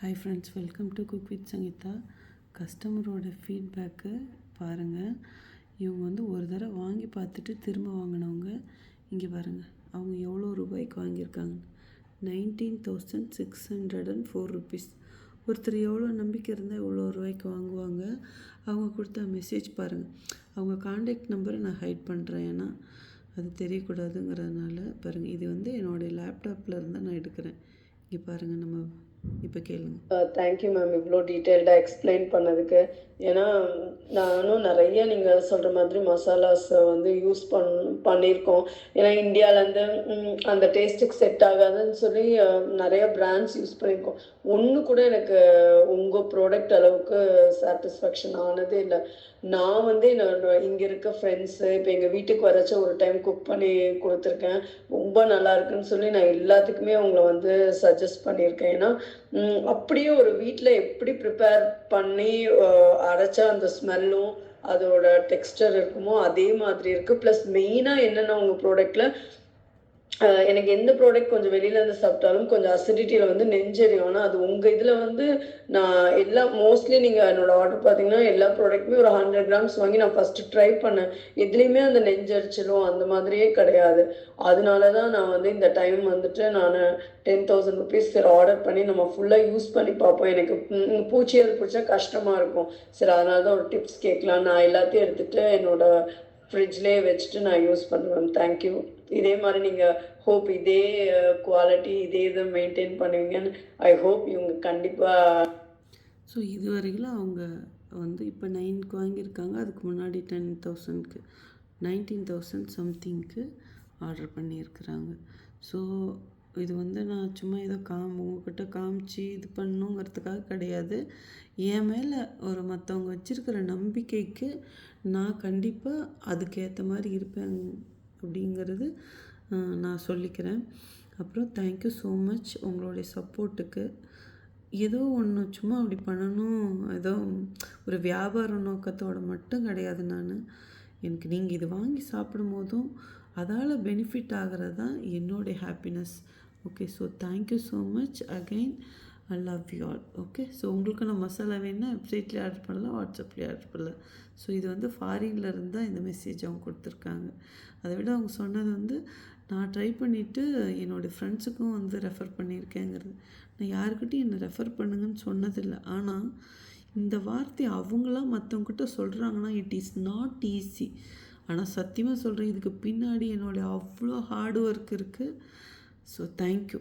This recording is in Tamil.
Hi friends, welcome to cook with Sangeetha. கஸ்டமரோட ஃபீட்பேக்கு பாருங்கள். இவங்க ஒரு தடவை வாங்கி பார்த்துட்டு திரும்ப வாங்கினவங்க. இங்கே பாருங்கள், அவங்க எவ்வளோ ரூபாய்க்கு வாங்கியிருக்காங்க. 19,604 ருபீஸ். ஒருத்தர் எவ்வளோ நம்பிக்கை இருந்தால் எவ்வளோ ரூபாய்க்கு வாங்குவாங்க. அவங்க கொடுத்த மெசேஜ் பாருங்கள். அவங்க காண்டாக்ட் நம்பரை நான் ஹைட் பண்ணுறேன், ஏன்னா அது தெரியக்கூடாதுங்கிறதுனால. பாருங்கள், இது என்னுடைய லேப்டாப்பில் இருந்தால் நான் எடுக்கிறேன். இங்கே பாருங்கள், நம்ம இப்போ கேளுங்க. தேங்க்யூ மேம், இவ்வளோ டீட்டெயில்டாக எக்ஸ்பிளைன் பண்ணதுக்கு. ஏன்னா நானும் நிறைய நீங்கள் சொல்கிற மாதிரி மசாலாஸ் யூஸ் பண்ணியிருக்கோம். ஏன்னா இந்தியாவிலேருந்து அந்த டேஸ்ட்டுக்கு செட் ஆகாதுன்னு சொல்லி நிறைய பிராண்ட்ஸ் யூஸ் பண்ணியிருக்கோம். ஒன்று கூட எனக்கு உங்கள் ப்ராடக்ட் அளவுக்கு சாட்டிஸ்ஃபேக்ஷன் ஆனதே இல்லை. நான் இங்கே இருக்க ஃப்ரெண்ட்ஸு இப்போ எங்கள் வீட்டுக்கு வரச்ச ஒரு டைம் குக் பண்ணி கொடுத்துருக்கேன். ரொம்ப நல்லா இருக்குன்னு சொல்லி நான் எல்லாத்துக்குமே அவங்கள சஜஸ்ட் பண்ணியிருக்கேன். ஏன்னா அப்படியே ஒரு வீட்டில் எப்படி ப்ரிப்பேர் பண்ணி அரைச்சா அந்த ஸ்மெல்லும் அதோட டெக்ஸ்டர் இருக்குமோ அதே மாதிரி இருக்குது. ப்ளஸ் மெயினாக என்னென்னா உங்கள் ப்ராடக்டில் எனக்கு எந்த ப்ராடக்ட் கொஞ்சம் வெளியிலேருந்து சாப்பிட்டாலும் கொஞ்சம் அசிடிட்டியில் நெஞ்செரியும். ஆனால் அது உங்கள் இதில் நான் எல்லாம் மோஸ்ட்லி நீங்கள் என்னோடய ஆர்டர் பார்த்தீங்கன்னா எல்லா ப்ராடக்ட்டுமே ஒரு 100 கிராம்ஸ் வாங்கி நான் ஃபஸ்ட்டு ட்ரை பண்ணேன். எதுலேயுமே அந்த நெஞ்சரிச்சலும் அந்த மாதிரியே கிடையாது. அதனால தான் நான் இந்த டைம் நான் 10,000 ருபீஸ் சரி ஆர்டர் பண்ணி நம்ம ஃபுல்லாக யூஸ் பண்ணி பார்ப்போம். எனக்கு பூச்சியல் பிடிச்சா கஷ்டமாக இருக்கும். சரி, அதனால தான் ஒரு டிப்ஸ் கேட்கலாம். நான் எல்லாத்தையும் எடுத்துகிட்டு என்னோடய ஃப்ரிட்ஜ்லேயே வச்சுட்டு நான் யூஸ் பண்ணுவேன். தேங்க்யூ. இதே மாதிரி நீங்கள் ஹோப் இதே குவாலிட்டி இதே இதை மெயின்டைன் பண்ணுவீங்கன்னு ஐ ஹோப். இவங்க கண்டிப்பாக ஸோ இது வரைக்கும் அவங்க இப்போ 9க்கு வாங்கியிருக்காங்க. அதுக்கு முன்னாடி 10,000க்கு 19,000 சம்திங்க்கு ஆர்டர் பண்ணியிருக்கிறாங்க. ஸோ இது நான் சும்மா ஏதோ உங்ககிட்ட காமிச்சு இது பண்ணுங்கிறதுக்காக கிடையாது. என் மேலே ஒரு மற்றவங்க வச்சுருக்கிற நம்பிக்கைக்கு நான் கண்டிப்பாக அதுக்கேற்ற மாதிரி இருப்பேன் அப்படிங்கிறது நான் சொல்லிக்கிறேன். அப்புறம் தேங்க்யூ ஸோ மச் உங்களுடைய சப்போர்ட்டுக்கு. ஏதோ ஒன்று சும்மா அப்படி பண்ணணும், ஏதோ ஒரு வியாபார நோக்கத்தோடு மட்டும் கிடையாது. எனக்கு நீங்கள் இது வாங்கி சாப்பிடும் போதும் அதால் பெனிஃபிட் ஆகிறது தான் என்னுடைய happiness. Okay, so thank you so much again. I love you all. Okay, so உங்களுக்கு நான் மசாலா வேணுன்னா வெப்சைட்லேயே ஆர்டர் பண்ணலாம், வாட்ஸ்அப்லேயே ஆர்டர் பண்ணலாம். ஸோ இது ஃபாரினில் இருந்தால் இந்த மெசேஜ் அவங்க கொடுத்துருக்காங்க. அதை விட அவங்க சொன்னது நான் ட்ரை பண்ணிவிட்டு என்னோடய ஃப்ரெண்ட்ஸுக்கும் ரெஃபர் பண்ணியிருக்கேங்கிறது. நான் யாருக்கிட்டையும் என்னை ரெஃபர் பண்ணுங்கன்னு சொன்னதில்லை. ஆனால் இந்த வார்த்தை அவங்களாம் மற்றவங்ககிட்ட சொல்கிறாங்கன்னா இட் இஸ் நாட் ஈஸி. ஆனால் சத்தியமாக சொல்கிறேன், இதுக்கு பின்னாடி என்னுடைய அவ்வளோ ஹார்ட் ஒர்க் இருக்குது. So thank you.